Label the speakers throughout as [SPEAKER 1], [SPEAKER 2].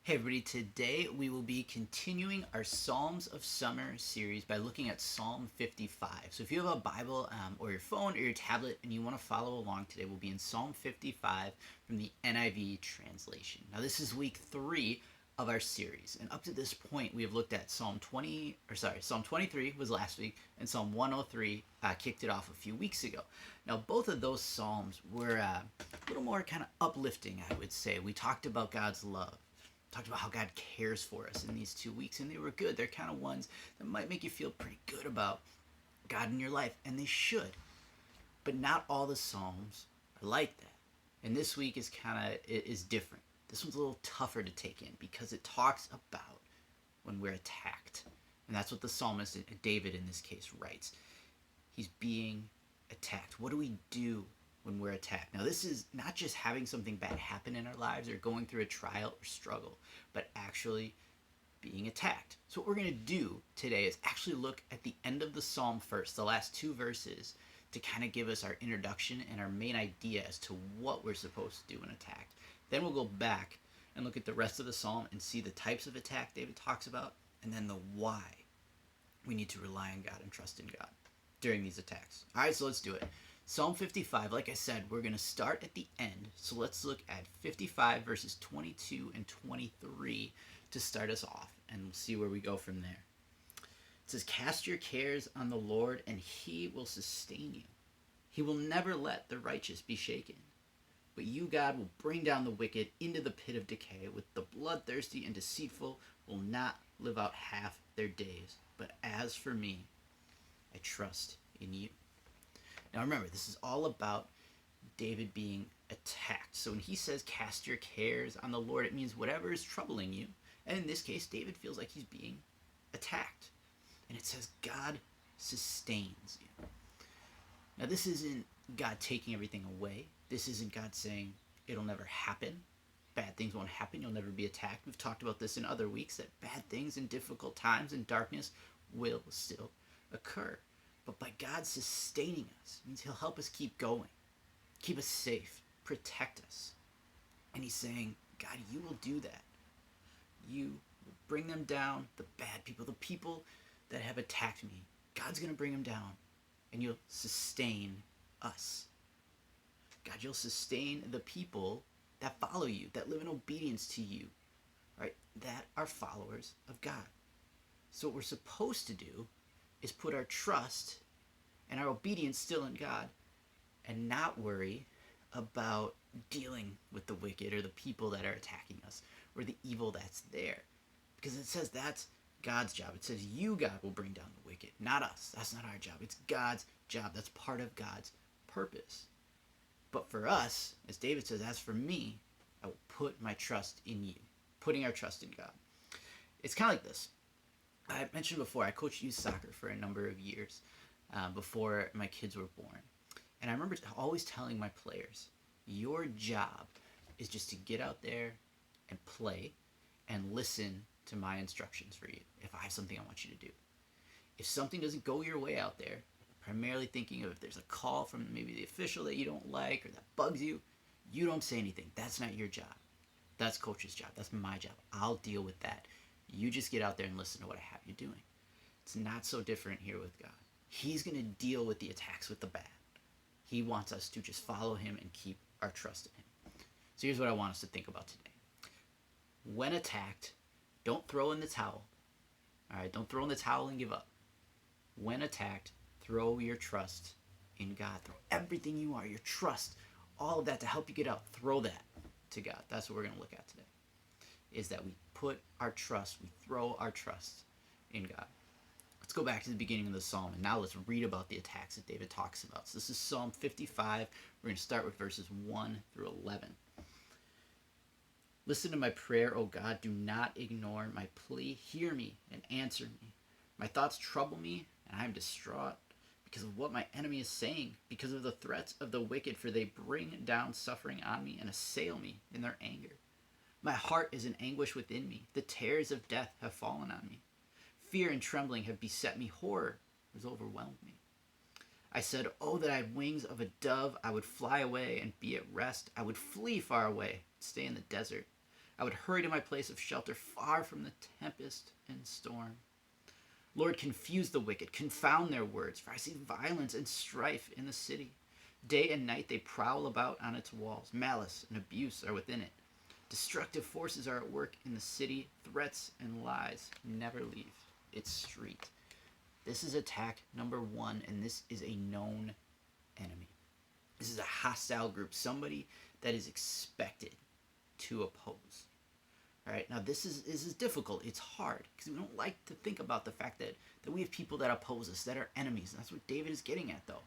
[SPEAKER 1] Hey everybody, today we will be continuing our Psalms of Summer series by looking at Psalm 55. So if you have a Bible or your phone or your tablet and you want to follow along today, we'll be in Psalm 55 from the NIV translation. Now this is week 3 of our series, and up to this point we have looked at Psalm 23 was last week, and Psalm 103 kicked it off a few weeks ago. Now both of those Psalms were a little more kind of uplifting, I would say. We talked about God's love, talked about how God cares for us in these 2 weeks, and they were good. They're kind of ones that might make you feel pretty good about God in your life, and they should. But not all the Psalms are like that. And this week is different. This one's a little tougher to take in because it talks about when we're attacked. And that's what the psalmist, David in this case, writes. He's being attacked. What do we do when we're attacked? Now, this is not just having something bad happen in our lives or going through a trial or struggle, but actually being attacked. So what we're going to do today is actually look at the end of the psalm first, the last 2 verses, to kind of give us our introduction and our main idea as to what we're supposed to do when attacked. Then we'll go back and look at the rest of the psalm and see the types of attack David talks about, and then the why we need to rely on God and trust in God during these attacks. All right, so let's do it. Psalm 55, like I said, we're going to start at the end. So let's look at 55 verses 22 and 23 to start us off, and we'll see where we go from there. It says, "Cast your cares on the Lord, and he will sustain you. He will never let the righteous be shaken. But you, God, will bring down the wicked into the pit of decay. With the bloodthirsty and deceitful will not live out half their days. But as for me, I trust in you." Now remember, this is all about David being attacked. So when he says cast your cares on the Lord, it means whatever is troubling you. And in this case, David feels like he's being attacked. And it says God sustains you. Now this isn't God taking everything away. This isn't God saying it'll never happen. Bad things won't happen. You'll never be attacked. We've talked about this in other weeks, that bad things in difficult times and darkness will still occur. But by God sustaining us, it means he'll help us keep going, keep us safe, protect us. And he's saying, God, you will do that. You will bring them down, the bad people, the people that have attacked me. God's going to bring them down, and you'll sustain us. God, you'll sustain the people that follow you, that live in obedience to you, right? That are followers of God. So what we're supposed to do is put our trust and our obedience still in God and not worry about dealing with the wicked or the people that are attacking us or the evil that's there. Because it says that's God's job. It says you, God, will bring down the wicked, not us. That's not our job. It's God's job. That's part of God's purpose. But for us, as David says, as for me, I will put my trust in you. Putting our trust in God. It's kind of like this. I mentioned before, I coached youth soccer for a number of years before my kids were born. And I remember always telling my players, your job is just to get out there and play and listen to my instructions for you if I have something I want you to do. If something doesn't go your way out there, primarily thinking of if there's a call from maybe the official that you don't like or that bugs you, you don't say anything. That's not your job. That's coach's job. That's my job. I'll deal with that. You just get out there and listen to what I have you doing. It's not so different here with God. He's going to deal with the attacks, with the bad. He wants us to just follow him and keep our trust in him. So here's what I want us to think about today. When attacked, don't throw in the towel. All right, don't throw in the towel and give up. When attacked, throw your trust in God. Throw everything you are, your trust, all of that to help you get out. Throw that to God. That's what we're going to look at today. Is that we put our trust, we throw our trust in God. Let's go back to the beginning of the psalm, and now let's read about the attacks that David talks about. So this is Psalm 55. We're going to start with verses 1 through 11. "Listen to my prayer, O God. Do not ignore my plea. Hear me and answer me. My thoughts trouble me, and I am distraught because of what my enemy is saying, because of the threats of the wicked, for they bring down suffering on me and assail me in their anger. My heart is in anguish within me. The terrors of death have fallen on me. Fear and trembling have beset me. Horror has overwhelmed me. I said, oh, that I had wings of a dove. I would fly away and be at rest. I would flee far away, stay in the desert. I would hurry to my place of shelter, far from the tempest and storm. Lord, confuse the wicked, confound their words, for I see violence and strife in the city. Day and night they prowl about on its walls. Malice and abuse are within it. Destructive forces are at work in the city. Threats and lies never leave its street. This is attack number 1, and this is a known enemy. This is a hostile group, somebody that is expected to oppose. All right, now this is difficult. It's hard because we don't like to think about the fact that we have people that oppose us, that are enemies. And that's what David is getting at, though.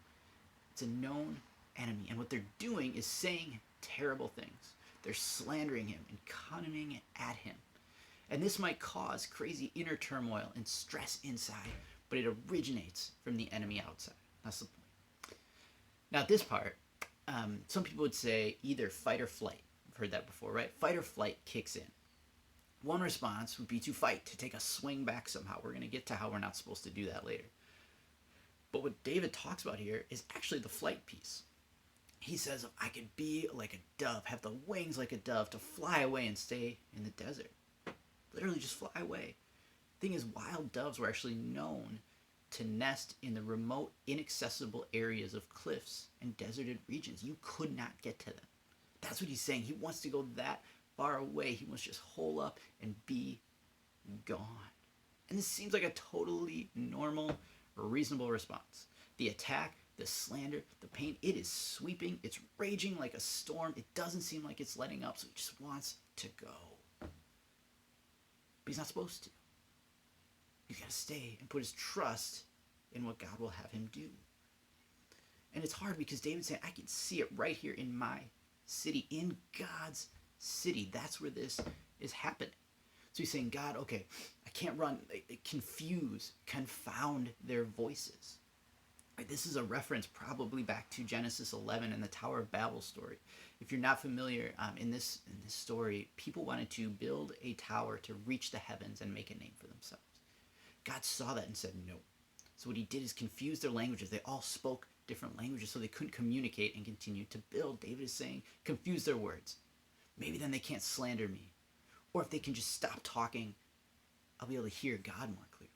[SPEAKER 1] It's a known enemy, and what they're doing is saying terrible things. They're slandering him and coming at him. And this might cause crazy inner turmoil and stress inside, but it originates from the enemy outside. That's the point. Now, this part, some people would say either fight or flight. I've heard that before, right? Fight or flight kicks in. One response would be to fight, to take a swing back somehow. We're going to get to how we're not supposed to do that later. But what David talks about here is actually the flight piece. He says, I could be like a dove, have the wings like a dove, to fly away and stay in the desert. Literally just fly away. The thing is, wild doves were actually known to nest in the remote, inaccessible areas of cliffs and deserted regions. You could not get to them. That's what he's saying. He wants to go that far away. He wants to just hole up and be gone. And this seems like a totally normal, reasonable response. The attack, the slander, the pain, it is sweeping. It's raging like a storm. It doesn't seem like it's letting up, so he just wants to go. But he's not supposed to. He's got to stay and put his trust in what God will have him do. And it's hard because David's saying, I can see it right here in my city, in God's city. That's where this is happening. So he's saying, God, okay, I can't run. Confuse, confound their voices. This is a reference probably back to Genesis 11 and the Tower of Babel story. If you're not familiar, in this story, people wanted to build a tower to reach the heavens and make a name for themselves. God saw that and said no. So what he did is confuse their languages. They all spoke different languages, so they couldn't communicate and continue to build. David is saying, confuse their words. Maybe then they can't slander me. Or if they can just stop talking, I'll be able to hear God more clearly.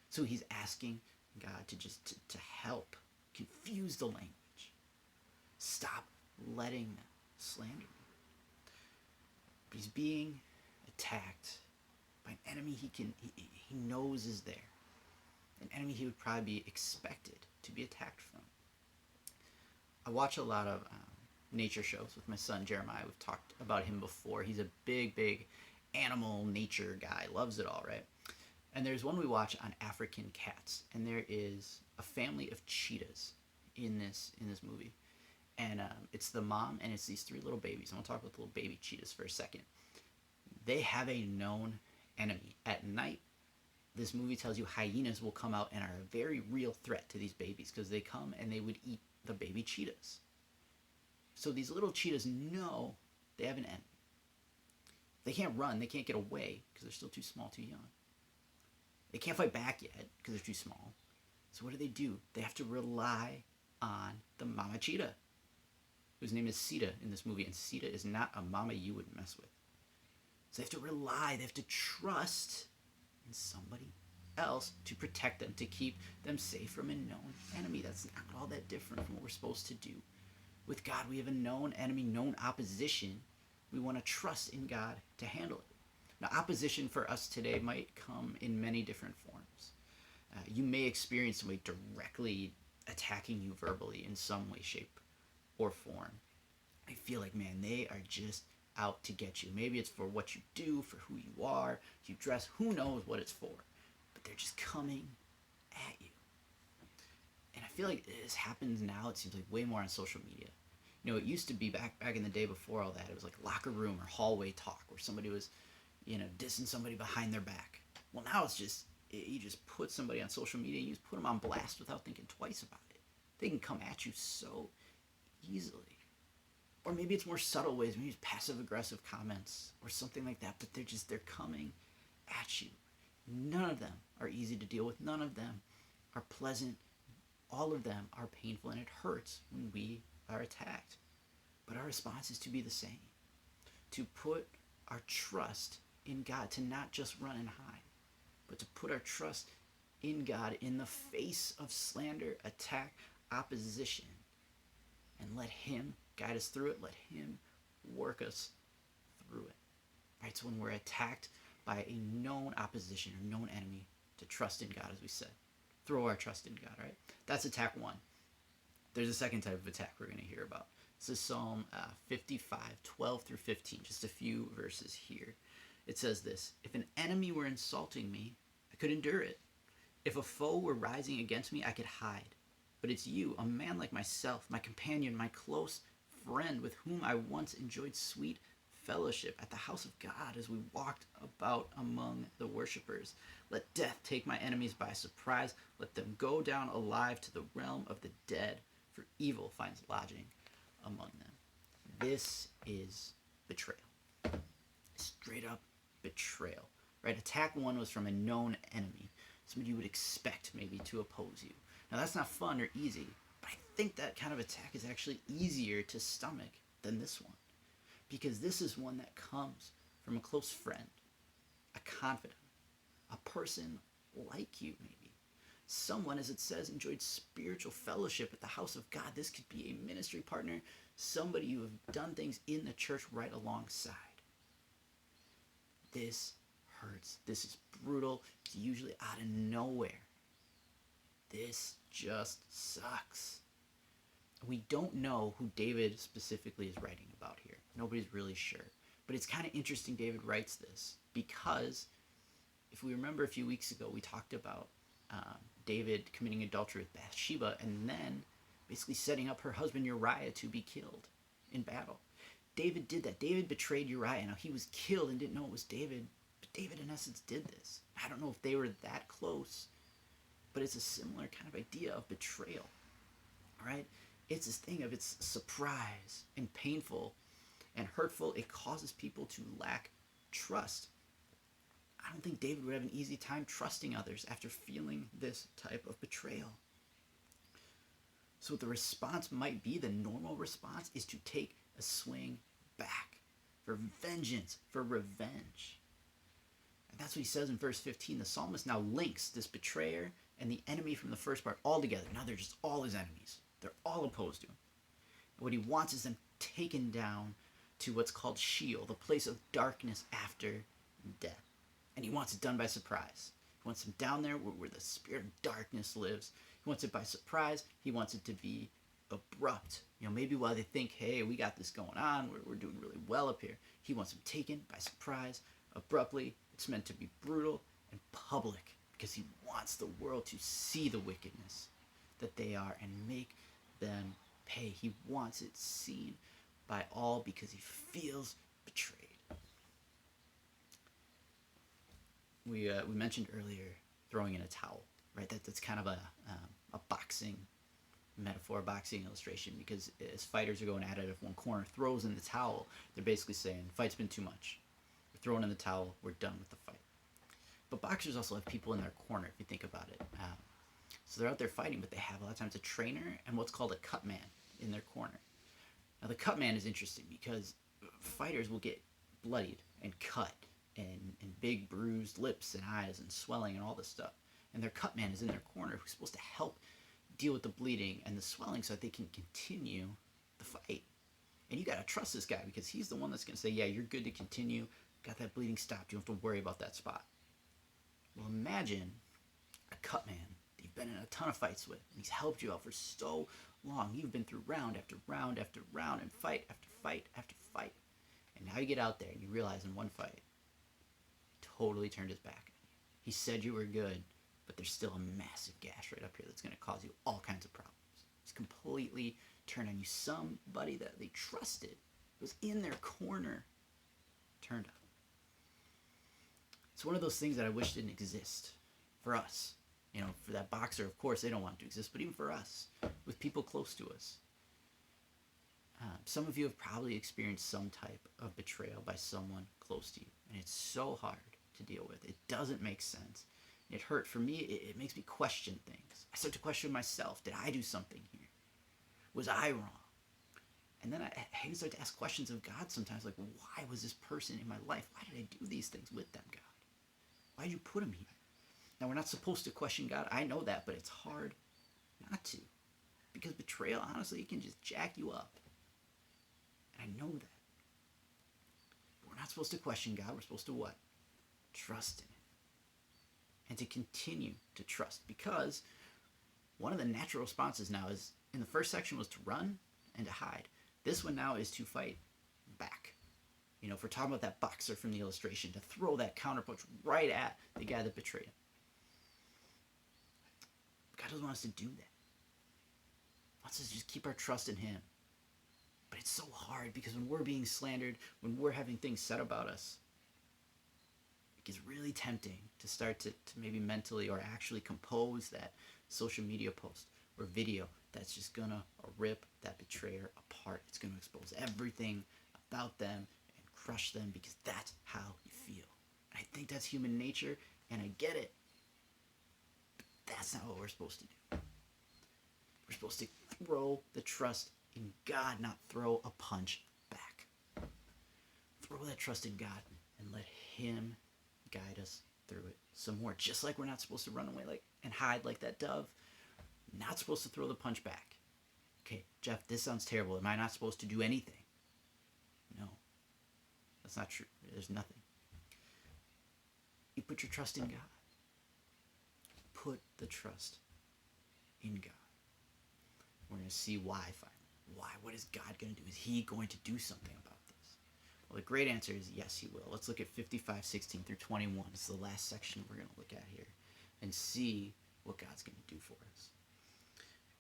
[SPEAKER 1] So he's asking God to just to help confuse the language. Stop letting them slander me. But he's being attacked by an enemy he knows is there. An enemy he would probably be expected to be attacked from. I watch a lot of nature shows with my son Jeremiah. We've talked about him before. He's a big animal nature guy. Loves it all, right? And there's one we watch on African cats, and there is a family of cheetahs in this movie. And it's the mom, and it's these 3 little babies. I'm going to talk about the little baby cheetahs for a second. They have a known enemy. At night, this movie tells you hyenas will come out and are a very real threat to these babies because they come and they would eat the baby cheetahs. So these little cheetahs know they have an enemy. They can't run. They can't get away because they're still too small, too young. They can't fight back yet because they're too small. So what do? They have to rely on the mama cheetah, whose name is Sita in this movie. And Sita is not a mama you would mess with. So they have to rely, they have to trust in somebody else to protect them, to keep them safe from a known enemy. That's not all that different from what we're supposed to do. With God, we have a known enemy, known opposition. We want to trust in God to handle it. Now, opposition for us today might come in many different forms. You may experience somebody directly attacking you verbally in some way, shape, or form. I feel like, man, they are just out to get you. Maybe it's for what you do, for who you are, you dress, who knows what it's for. But they're just coming at you. And I feel like this happens now, it seems like way more on social media. You know, it used to be back in the day before all that, it was like locker room or hallway talk where somebody was, dissing somebody behind their back. Well, now it's just, you just put somebody on social media and you just put them on blast without thinking twice about it. They can come at you so easily. Or maybe it's more subtle ways, maybe it's passive-aggressive comments or something like that, but they're coming at you. None of them are easy to deal with. None of them are pleasant. All of them are painful, and it hurts when we are attacked. But our response is to be the same. To put our trust in God, to not just run and hide, but to put our trust in God in the face of slander, attack, opposition, and let Him guide us through it. Let Him work us through it. Right? So when we're attacked by a known opposition or known enemy, to trust in God, as we said. Throw our trust in God, right? That's attack one. There's a second type of attack we're going to hear about. This is Psalm 55, 12 through 15, just a few verses here. It says this: "If an enemy were insulting me, I could endure it. If a foe were rising against me, I could hide. But it's you, a man like myself, my companion, my close friend, with whom I once enjoyed sweet fellowship at the house of God as we walked about among the worshipers. Let death take my enemies by surprise. Let them go down alive to the realm of the dead, for evil finds lodging among them." This is betrayal. Straight up betrayal. Right? Attack one was from a known enemy, somebody you would expect maybe to oppose you. Now that's not fun or easy, but I think that kind of attack is actually easier to stomach than this one, because this is one that comes from a close friend, a confidant, a person like you maybe. Someone, as it says, enjoyed spiritual fellowship at the house of God. This could be a ministry partner, somebody you have done things in the church right alongside. This hurts. This is brutal. It's usually out of nowhere. This just sucks. We don't know who David specifically is writing about here. Nobody's really sure. But it's kind of interesting David writes this, because if we remember a few weeks ago, we talked about David committing adultery with Bathsheba and then basically setting up her husband Uriah to be killed in battle. David did that. David betrayed Uriah. Now, he was killed and didn't know it was David, but David in essence did this. I don't know if they were that close, but it's a similar kind of idea of betrayal. All right? It's this thing of it's surprise and painful and hurtful. It causes people to lack trust. I don't think David would have an easy time trusting others after feeling this type of betrayal. So what the response might be, the normal response, is to take a swing back for vengeance, for revenge. And that's what he says in verse 15. The psalmist now links this betrayer and the enemy from the first part all together. Now they're just all his enemies. They're all opposed to him. And what he wants is them taken down to what's called Sheol, the place of darkness after death. And he wants it done by surprise. He wants them down there where the spirit of darkness lives. He wants it by surprise. He wants it to be abrupt. Maybe while they think, hey, we got this going on, we're doing really well up here. He wants them taken by surprise, abruptly. It's meant to be brutal and public, because he wants the world to see the wickedness that they are and make them pay. He wants it seen by all because he feels betrayed. We mentioned earlier throwing in a towel, right? That's kind of a boxing metaphor, boxing illustration, because as fighters are going at it, if one corner throws in the towel, they're basically saying, fight's been too much. We're throwing in the towel, we're done with the fight. But boxers also have people in their corner, if you think about it. So they're out there fighting, but they have a lot of times a trainer and what's called a cut man in their corner. Now the cut man is interesting because fighters will get bloodied and cut and big bruised lips and eyes and swelling and all this stuff. And their cut man is in their corner who's supposed to help deal with the bleeding and the swelling so that they can continue the fight. And you got to trust this guy because he's the one that's going to say, yeah, you're good to continue. Got that bleeding stopped. You don't have to worry about that spot. Well, imagine a cut man that you've been in a ton of fights with, and he's helped you out for so long. You've been through round after round after round and fight after fight after fight. And now you get out there and you realize in one fight, he totally turned his back on you. He said you were good, but there's still a massive gash right up here that's going to cause you all kinds of problems. He's completely turned on you. Somebody that they trusted was in their corner turned on. It's one of those things that I wish didn't exist for us. For that boxer, of course, they don't want it to exist, but even for us, with people close to us. Some of you have probably experienced some type of betrayal by someone close to you, and it's so hard to deal with. It doesn't make sense. It hurt. For me, it makes me question things. I start to question myself. Did I do something here? Was I wrong? And then I even start to ask questions of God sometimes, like, why was this person in my life? Why did I do these things with them, God? Why did you put them here? Now, we're not supposed to question God. I know that, but it's hard not to. Because betrayal, honestly, it can just jack you up. And I know that. But we're not supposed to question God. We're supposed to what? Trust in Him. And to continue to trust. Because one of the natural responses now is, in the first section was to run and to hide. This one now is to fight back. You know, if we're talking about that boxer from the illustration, to throw that counterpunch right at the guy that betrayed him. God doesn't want us to do that. He wants us to just keep our trust in Him. But it's so hard because when we're being slandered, when we're having things said about us, it gets really tempting to start to maybe mentally or actually compose that social media post or video that's just gonna rip that betrayer apart. It's gonna expose everything about them and crush them because that's how you feel. And I think that's human nature, and I get it. But that's not what we're supposed to do. We're supposed to throw the trust in God, not throw a punch back. Throw that trust in God and let Him guide us through it some more. Just like we're not supposed to run away and hide like that dove, not supposed to throw the punch back. Okay, Geoff, this sounds terrible. Am I not supposed to do anything? No, that's not true. There's nothing. You put your trust in God. Put the trust in God. We're going to see why finally. Why? What is God going to do? Is He going to do something about this? Well, the great answer is yes, He will. Let's look at 55:16 through 21. It's the last section we're going to look at here and see what God's going to do for us.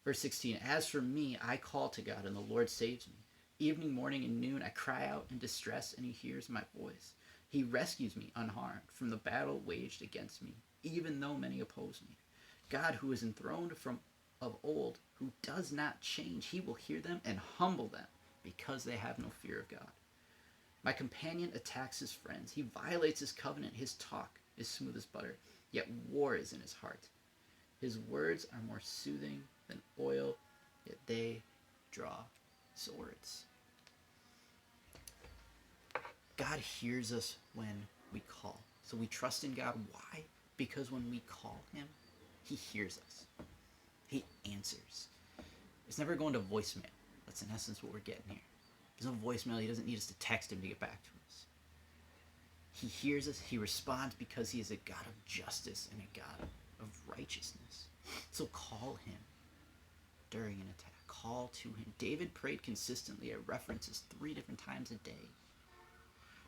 [SPEAKER 1] Verse 16, as for me, I call to God, and the Lord saves me. Evening, morning, and noon, I cry out in distress, and He hears my voice. He rescues me unharmed from the battle waged against me, even though many oppose me. God, who is enthroned from of old, who does not change, He will hear them and humble them, because they have no fear of God. My companion attacks his friends. He violates his covenant. His talk is smooth as butter, yet war is in his heart. His words are more soothing than oil, yet they draw swords. God hears us when we call. So we trust in God. Why? Because when we call Him, He hears us. He answers. It's never going to voicemail. That's in essence what we're getting here. There's no voicemail. He doesn't need us to text Him to get back to us. He hears us. He responds because He is a God of justice and a God of righteousness. So call Him during an attack. Call to Him. David prayed consistently. It references 3 different times a day.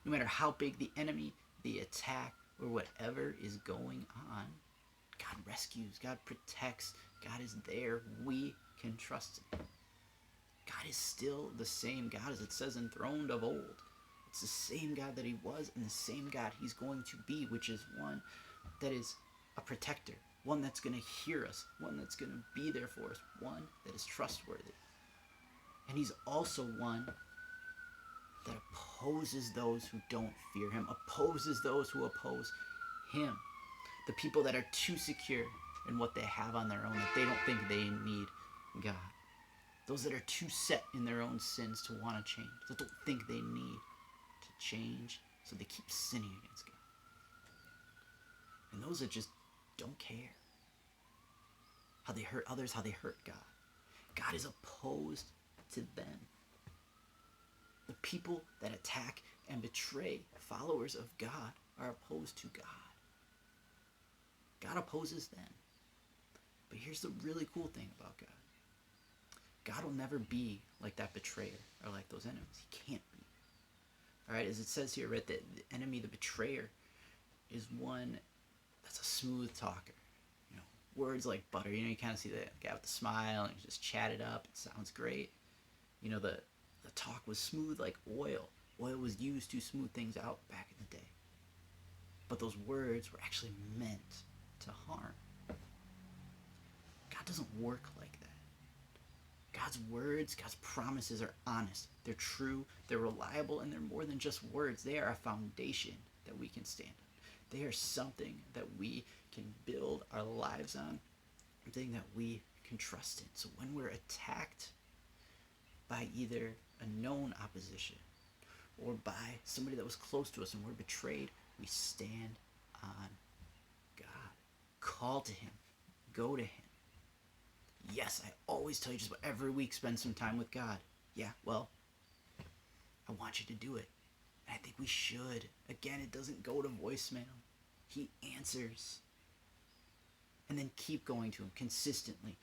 [SPEAKER 1] No matter how big the enemy, the attack, or whatever is going on, God rescues. God protects. God is there. We can trust Him. God is still the same God as it says enthroned of old. It's the same God that He was and the same God He's going to be, which is one that is a protector, one that's going to hear us, one that's going to be there for us, one that is trustworthy. And He's also one that opposes those who don't fear Him, opposes those who oppose Him. The people that are too secure in what they have on their own, that they don't think they need God. Those that are too set in their own sins to want to change, that don't think they need to change, so they keep sinning against God. And those that just don't care how they hurt others, how they hurt God. God is opposed to them. The people that attack and betray followers of God are opposed to God. God opposes them. But here's the really cool thing about God. God will never be like that betrayer or like those enemies. He can't be. All right, as it says here, right, that the enemy, the betrayer, is one that's a smooth talker. You know, words like butter. You know, you kind of see the guy with the smile and he just chat it up. It sounds great. You know, the talk was smooth like oil. Oil was used to smooth things out back in the day. But those words were actually meant to harm. God doesn't work like that. God's words, God's promises are honest. They're true, they're reliable, and they're more than just words. They are a foundation that we can stand on. They are something that we can build our lives on, something that we can trust in. So when we're attacked by either a known opposition, or by somebody that was close to us and we're betrayed, we stand on God. Call to Him. Go to Him. Yes, I always tell you just about every week spend some time with God. Yeah, well, I want you to do it. And I think we should. Again, it doesn't go to voicemail. He answers. And then keep going to Him consistently,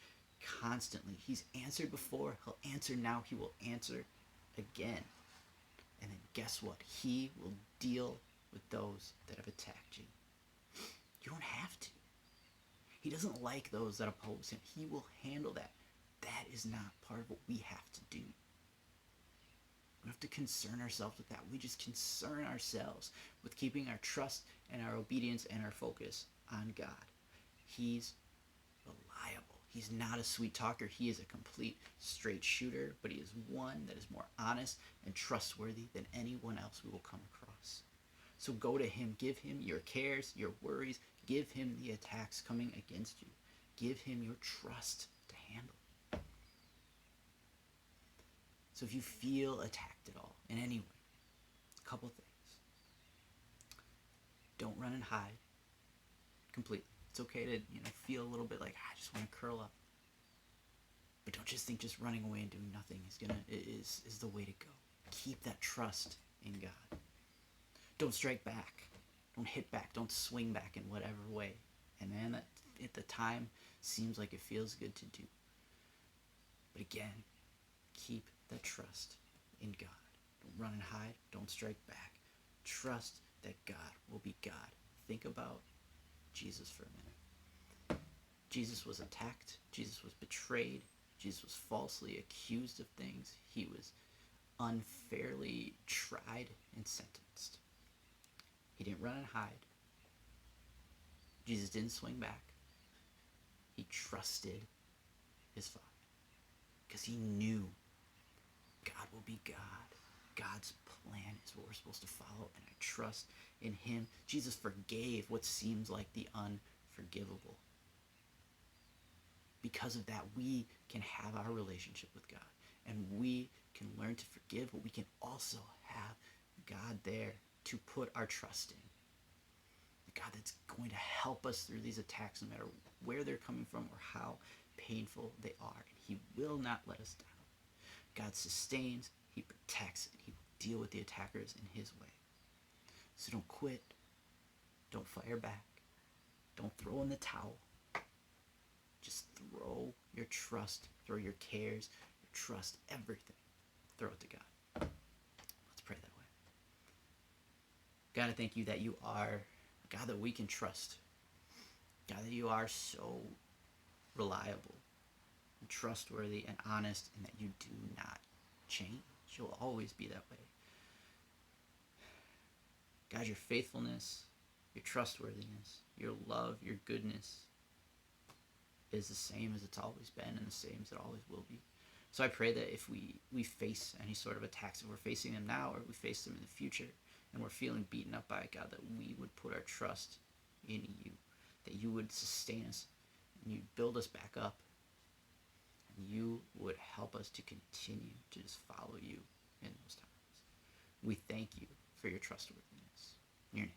[SPEAKER 1] constantly. He's answered before. He'll answer now. He will answer again. And then guess what? He will deal with those that have attacked you. You don't have to. He doesn't like those that oppose Him. He will handle that. That is not part of what we have to do. We don't have to concern ourselves with that. We just concern ourselves with keeping our trust and our obedience and our focus on God. He's reliable. He's not a sweet talker. He is a complete straight shooter, but He is one that is more honest and trustworthy than anyone else we will come across. So go to Him. Give Him your cares, your worries. Give Him the attacks coming against you. Give Him your trust to handle. So if you feel attacked at all in any way, a couple things. Don't run and hide completely. It's okay to feel a little bit like I just want to curl up. But don't just think just running away and doing nothing is the way to go. Keep that trust in God. Don't strike back. Don't hit back. Don't swing back in whatever way. And man, that at the time seems like it feels good to do. But again, keep that trust in God. Don't run and hide. Don't strike back. Trust that God will be God. Think about Jesus for a minute. Jesus was attacked. Jesus was betrayed. Jesus was falsely accused of things. He was unfairly tried and sentenced. He didn't run and hide. Jesus didn't swing back. He trusted His Father because He knew God will be God. God's plan is what we're supposed to follow, and I trust in Him. Jesus forgave what seems like the unforgivable. Because of that, we can have our relationship with God, and we can learn to forgive, but we can also have God there to put our trust in. The God that's going to help us through these attacks, no matter where they're coming from or how painful they are. And He will not let us down. God sustains, He protects, and He will deal with the attackers in His way. So don't quit. Don't fire back. Don't throw in the towel. Just throw your trust, throw your cares, your trust, everything. Throw it to God. Let's pray that way. God, I thank You that You are a God that we can trust. God, that You are so reliable and trustworthy and honest, and that You do not change. You'll always be that way. God, Your faithfulness, Your trustworthiness, Your love, Your goodness is the same as it's always been and the same as it always will be. So I pray that if we face any sort of attacks, if we're facing them now or we face them in the future, and we're feeling beaten up by God, that we would put our trust in You, that You would sustain us, and You'd build us back up, and You would help us to continue to just follow You in those times. We thank You for Your trustworthiness. In Your name.